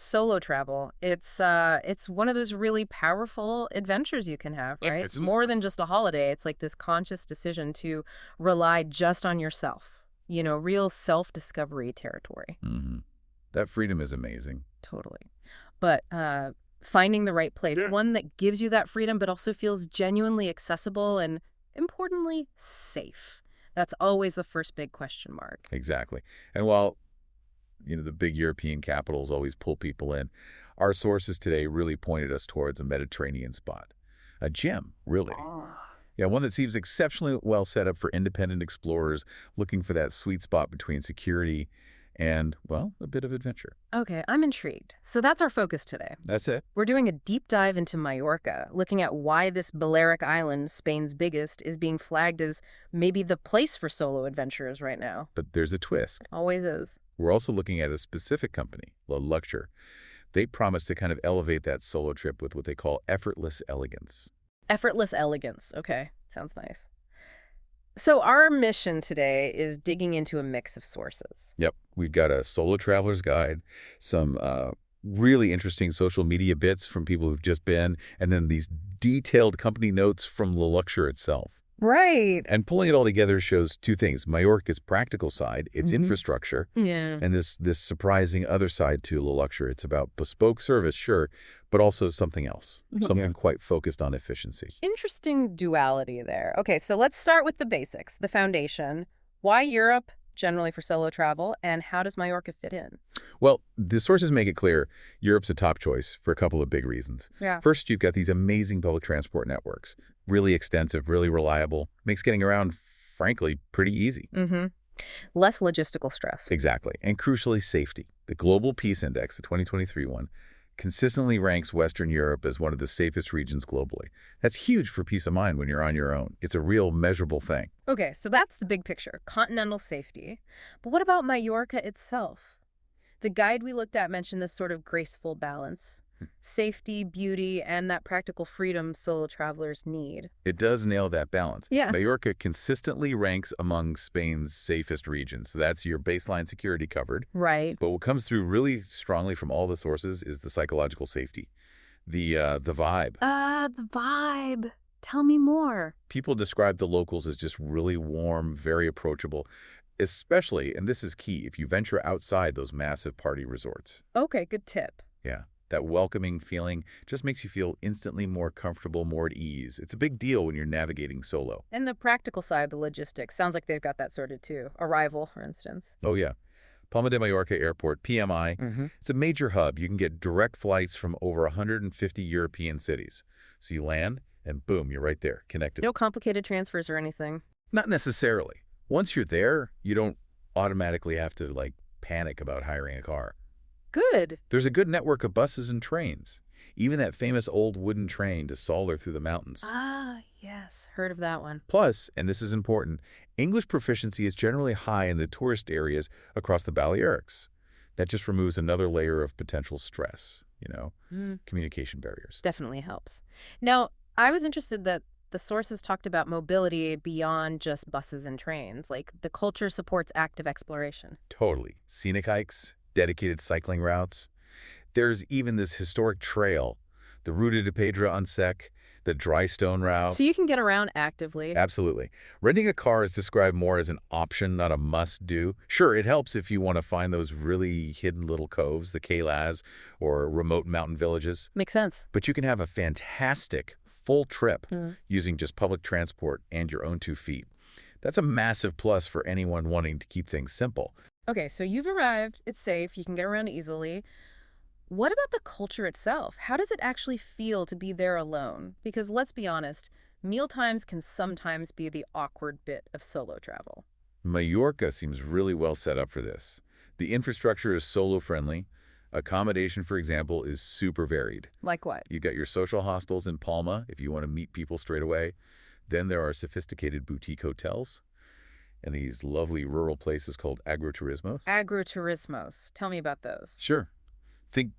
solo travel. It's one of those really powerful adventures you can have, Yeah, right? it's More than just a holiday. It's like this conscious decision to rely just on yourself. Real self-discovery territory. hmm That freedom is amazing. Totally. But finding the right place, Yeah. one that gives you that freedom but also feels genuinely accessible and, importantly, safe. That's always the first big question mark. Exactly. And while, the big European capitals always pull people in, our sources today really pointed us towards a Mediterranean spot. A gem, really. Yeah, one that seems exceptionally well set up for independent explorers looking for that sweet spot between security and, well, a bit of adventure. Okay, I'm intrigued. So that's our focus today. That's it. We're doing a deep dive into Mallorca, looking at why this Balearic island, Spain's biggest, is being flagged as maybe the place for solo adventurers right now. But there's a twist. Always is. We're also looking at a specific company, Luxure. They promise to kind of elevate that solo trip with what they call effortless elegance. Effortless elegance. Okay, sounds nice. So our mission today is digging into a mix of sources. Yep, we've got a solo traveler's guide, some really interesting social media bits from people who've just been, and then these detailed company notes from Luxure itself. Right. And pulling it all together shows two things: Mallorca's practical side, its infrastructure, Yeah. and this surprising other side to Luxure. It's about bespoke service, sure, but also something else, something quite focused on efficiency. Interesting duality there. Okay, so let's start with the basics, the foundation. Why Europe, generally for solo travel, and how does Mallorca fit in? Well, the sources make it clear Europe's a top choice for a couple of big reasons. Yeah. First, you've got these amazing public transport networks, really extensive, really reliable, makes getting around, frankly, pretty easy. Mm-hmm. Less logistical stress. Exactly. And crucially, safety. The Global Peace Index, the 2023 one, consistently ranks Western Europe as one of the safest regions globally. That's huge for peace of mind when you're on your own. It's a real measurable thing. Okay, so that's the big picture, continental safety. But what about Mallorca itself? The guide we looked at mentioned this sort of graceful balance. Safety, beauty, and that practical freedom solo travelers need. It does nail that balance. Yeah. Mallorca consistently ranks among Spain's safest regions. So that's your baseline security covered. Right. But what comes through really strongly from all the sources is the psychological safety, the vibe. The vibe. Tell me more. People describe the locals as just really warm, very approachable, especially, and this is key, if you venture outside those massive party resorts. Okay, good tip. Yeah, that welcoming feeling just makes you feel instantly more comfortable, more at ease. It's a big deal when you're navigating solo. And the practical side, the logistics, sounds like they've got that sorted too. Arrival, for instance. Oh, yeah. Palma de Mallorca Airport, PMI, it's a major hub. You can get direct flights from over 150 European cities. So you land, and boom, you're right there, connected. No complicated transfers or anything. Not necessarily. Once you're there, you don't automatically have to, panic about hiring a car. Good. There's a good network of buses and trains. Even that famous old wooden train to Solar through the mountains. Ah, yes. Heard of that one. Plus, and this is important, English proficiency is generally high in the tourist areas across the Balearics. That just removes another layer of potential stress, communication barriers. Definitely helps. Now, I was interested that the sources talked about mobility beyond just buses and trains. Like, the culture supports active exploration. Totally. Scenic hikes, dedicated cycling routes. There's even this historic trail, the Ruta de Pedra on Sec, the Dry Stone Route. So you can get around actively. Absolutely. Renting a car is described more as an option, not a must-do. Sure, it helps if you want to find those really hidden little coves, the Kelas, or remote mountain villages. Makes sense. But you can have a fantastic full trip using just public transport and your own 2 feet. That's a massive plus for anyone wanting to keep things simple. Okay, so you've arrived. It's safe. You can get around easily. What about the culture itself? How does it actually feel to be there alone? Because let's be honest, mealtimes can sometimes be the awkward bit of solo travel. Mallorca seems really well set up for this. The infrastructure is solo-friendly. Accommodation, for example, is super varied. Like what? You've got your social hostels in Palma if you want to meet people straight away. Then there are sophisticated boutique hotels and these lovely rural places called agroturismos. Agroturismos. Tell me about those. Sure. Think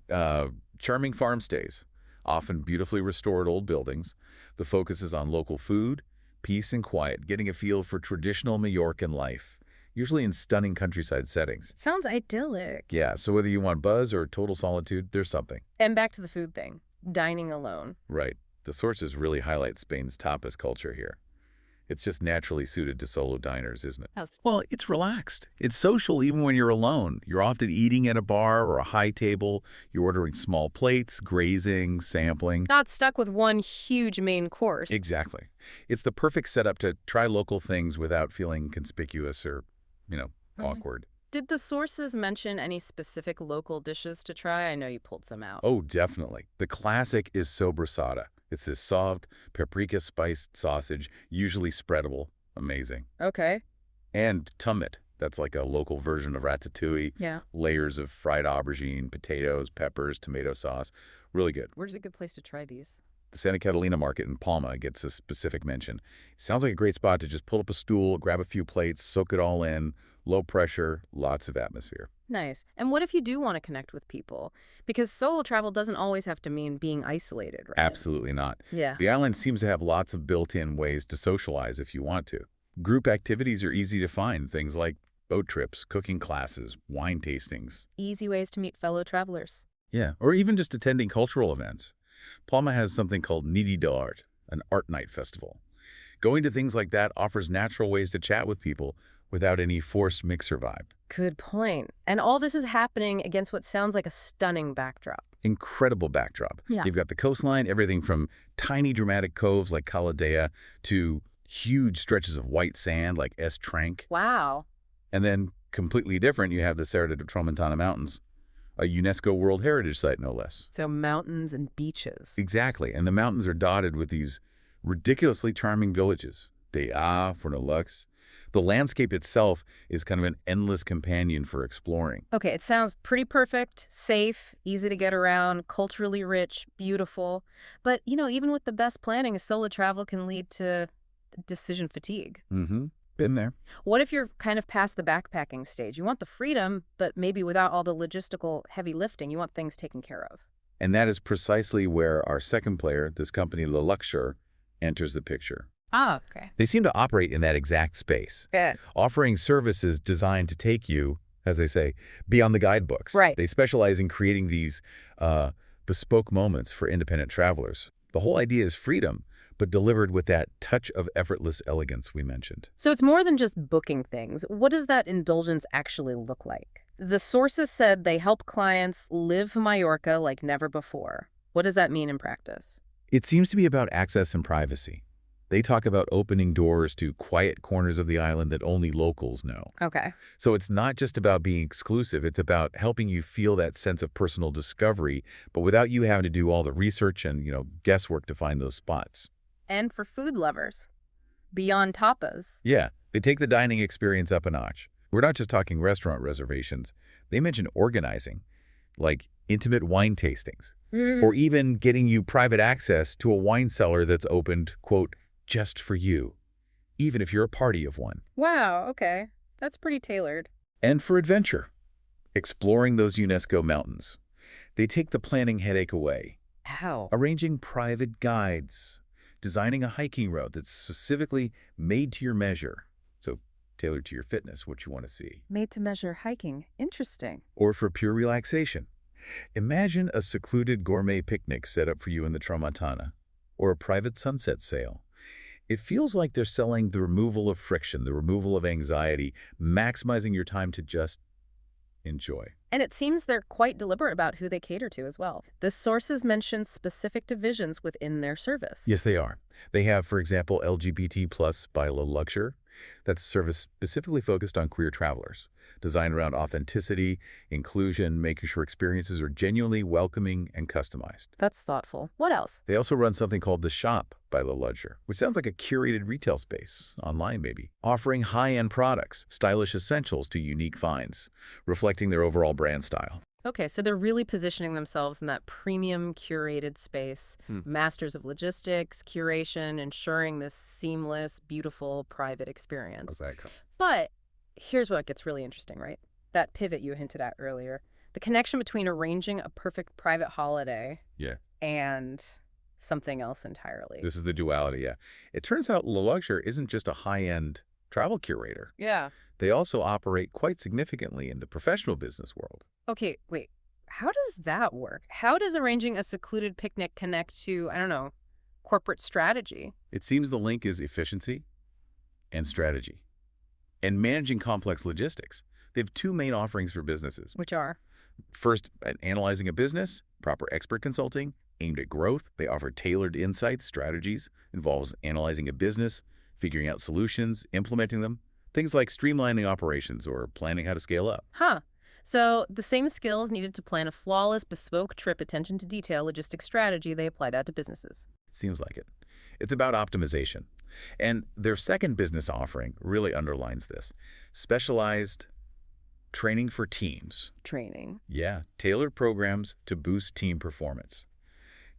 charming farm stays, often beautifully restored old buildings. The focus is on local food, peace and quiet, getting a feel for traditional Mallorcan life. usually in stunning countryside settings. Sounds idyllic. Yeah, so whether you want buzz or total solitude, there's something. And back to the food thing. Dining alone. Right. The sources really highlight Spain's tapas culture here. It's just naturally suited to solo diners, isn't it? Well, it's relaxed. It's social even when you're alone. You're often eating at a bar or a high table. You're ordering small plates, grazing, sampling. Not stuck with one huge main course. Exactly. It's the perfect setup to try local things without feeling conspicuous or, awkward. Did the sources mention any specific local dishes to try? I know you pulled some out. Oh, definitely. The classic is sobrasada. It's this soft, paprika-spiced sausage, usually spreadable. Amazing. Okay. And tummet. That's like a local version of ratatouille. Yeah. Layers of fried aubergine, potatoes, peppers, tomato sauce. Really good. Where's a good place to try these? The Santa Catalina market in Palma gets a specific mention. Sounds like a great spot to just pull up a stool, grab a few plates, soak it all in. Low pressure, lots of atmosphere. Nice. And what if you do want to connect with people? Because solo travel doesn't always have to mean being isolated, right? Absolutely not. Yeah. The island seems to have lots of built-in ways to socialize if you want to. Group activities are easy to find, things like boat trips, cooking classes, wine tastings. Easy ways to meet fellow travelers. Yeah, or even just attending cultural events. Palma has something called Nidi del Art, an art night festival. Going to things like that offers natural ways to chat with people without any forced mixer vibe. Good point. And all this is happening against what sounds like a stunning backdrop. Incredible backdrop. Yeah. You've got the coastline, everything from tiny dramatic coves like Caladea to huge stretches of white sand like Es Trank. Wow. And then, completely different, you have the Serra de Tramontana Mountains, a UNESCO World Heritage Site, no less. So mountains and beaches. Exactly. And the mountains are dotted with these ridiculously charming villages. De A, Fornolux. The landscape itself is kind of an endless companion for exploring. Okay, it sounds pretty perfect, safe, easy to get around, culturally rich, beautiful. But, even with the best planning, solo travel can lead to decision fatigue. Mm-hmm. Been there. What if you're kind of past the backpacking stage? You want the freedom, but maybe without all the logistical heavy lifting. You want things taken care of. And that is precisely where our second player, this company, Luxure, enters the picture. Oh, okay. They seem to operate in that exact space, Good. offering services designed to take you, as they say, beyond the guidebooks. Right. They specialize in creating these bespoke moments for independent travelers. The whole idea is freedom, but delivered with that touch of effortless elegance we mentioned. So it's more than just booking things. What does that indulgence actually look like? The sources said they help clients live Mallorca like never before. What does that mean in practice? It seems to be about access and privacy. They talk about opening doors to quiet corners of the island that only locals know. Okay. So it's not just about being exclusive, it's about helping you feel that sense of personal discovery, but without you having to do all the research and, guesswork to find those spots. And for food lovers, beyond tapas. Yeah, they take the dining experience up a notch. We're not just talking restaurant reservations. They mention organizing, like intimate wine tastings, or even getting you private access to a wine cellar that's opened, quote, just for you, even if you're a party of one. Wow, okay. That's pretty tailored. And for adventure, exploring those UNESCO mountains. They take the planning headache away, How? arranging private guides, designing a hiking route that's specifically made to your measure, so tailored to your fitness, what you want to see. Made to measure hiking. Interesting. Or for pure relaxation. Imagine a secluded gourmet picnic set up for you in the Tramontana, or a private sunset sail. It feels like they're selling the removal of friction, the removal of anxiety, maximizing your time to just enjoy. And it seems they're quite deliberate about who they cater to as well. The sources mention specific divisions within their service. Yes, they are. They have, for example, LGBT plus by Luxure. That's a service specifically focused on queer travelers, designed around authenticity, inclusion, making sure experiences are genuinely welcoming and customized. That's thoughtful. What else? They also run something called The Shop by Luxure, which sounds like a curated retail space, online maybe, offering high-end products, stylish essentials to unique finds, reflecting their overall brand style. Okay, so they're really positioning themselves in that premium curated space, masters of logistics, curation, ensuring this seamless, beautiful, private experience. Exactly. But here's what gets really interesting, right? That pivot you hinted at earlier. The connection between arranging a perfect private holiday Yeah. and something else entirely. This is the duality, yeah. It turns out Luxure isn't just a high-end travel curator. Yeah. They also operate quite significantly in the professional business world. Okay, wait. How does that work? How does arranging a secluded picnic connect to, I don't know, corporate strategy? It seems the link is efficiency and strategy. And managing complex logistics. They have two main offerings for businesses. Which are? First, analyzing a business, proper expert consulting, aimed at growth. They offer tailored insights, strategies, involves analyzing a business, figuring out solutions, implementing them, things like streamlining operations or planning how to scale up. Huh. So the same skills needed to plan a flawless, bespoke trip, attention to detail, logistics strategy, they apply that to businesses. It seems like it. It's about optimization. And their second business offering really underlines this. Specialized training for teams. Training. Yeah, tailored programs to boost team performance,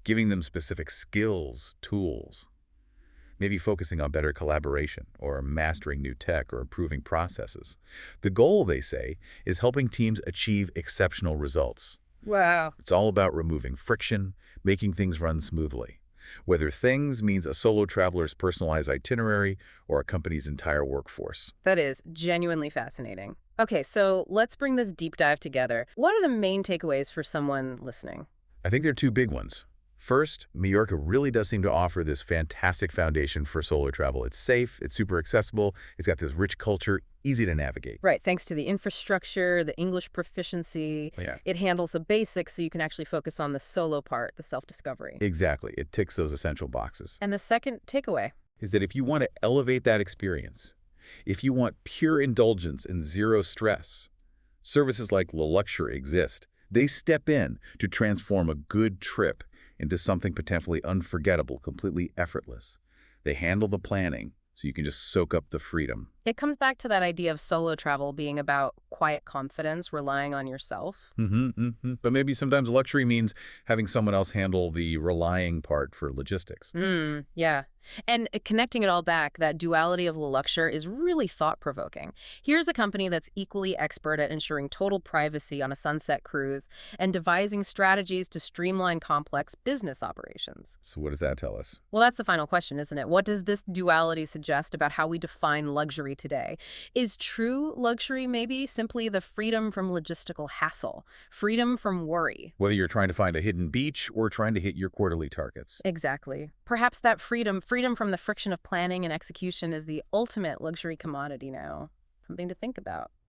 giving them specific skills, tools, maybe focusing on better collaboration or mastering new tech or improving processes. The goal, they say, is helping teams achieve exceptional results. Wow. It's all about removing friction, making things run smoothly. Whether things means a solo traveler's personalized itinerary or a company's entire workforce. That is genuinely fascinating. Okay, so let's bring this deep dive together. What are the main takeaways for someone listening? I think there are two big ones. First, Mallorca really does seem to offer this fantastic foundation for solo travel. It's safe, it's super accessible, it's got this rich culture, easy to navigate. Right, thanks to the infrastructure, the English proficiency, Yeah, it handles the basics so you can actually focus on the solo part, the self-discovery. exactly. It ticks those essential boxes. And the second takeaway? Is that if you want to elevate that experience, if you want pure indulgence and zero stress, services like Luxure exist. They step in to transform a good trip into something potentially unforgettable, completely effortless. They handle the planning so you can just soak up the freedom. It comes back to that idea of solo travel being about quiet confidence, relying on yourself. But maybe sometimes luxury means having someone else handle the relying part for logistics. Yeah. And connecting it all back, that duality of Luxure is really thought-provoking. Here's a company that's equally expert at ensuring total privacy on a sunset cruise and devising strategies to streamline complex business operations. So what does that tell us? Well, that's the final question, isn't it? What does this duality suggest about how we define luxury today? Is true luxury maybe simply the freedom from logistical hassle, freedom from worry? Whether you're trying to find a hidden beach or trying to hit your quarterly targets. Exactly. Perhaps that freedom from the friction of planning and execution is the ultimate luxury commodity now. Something to think about.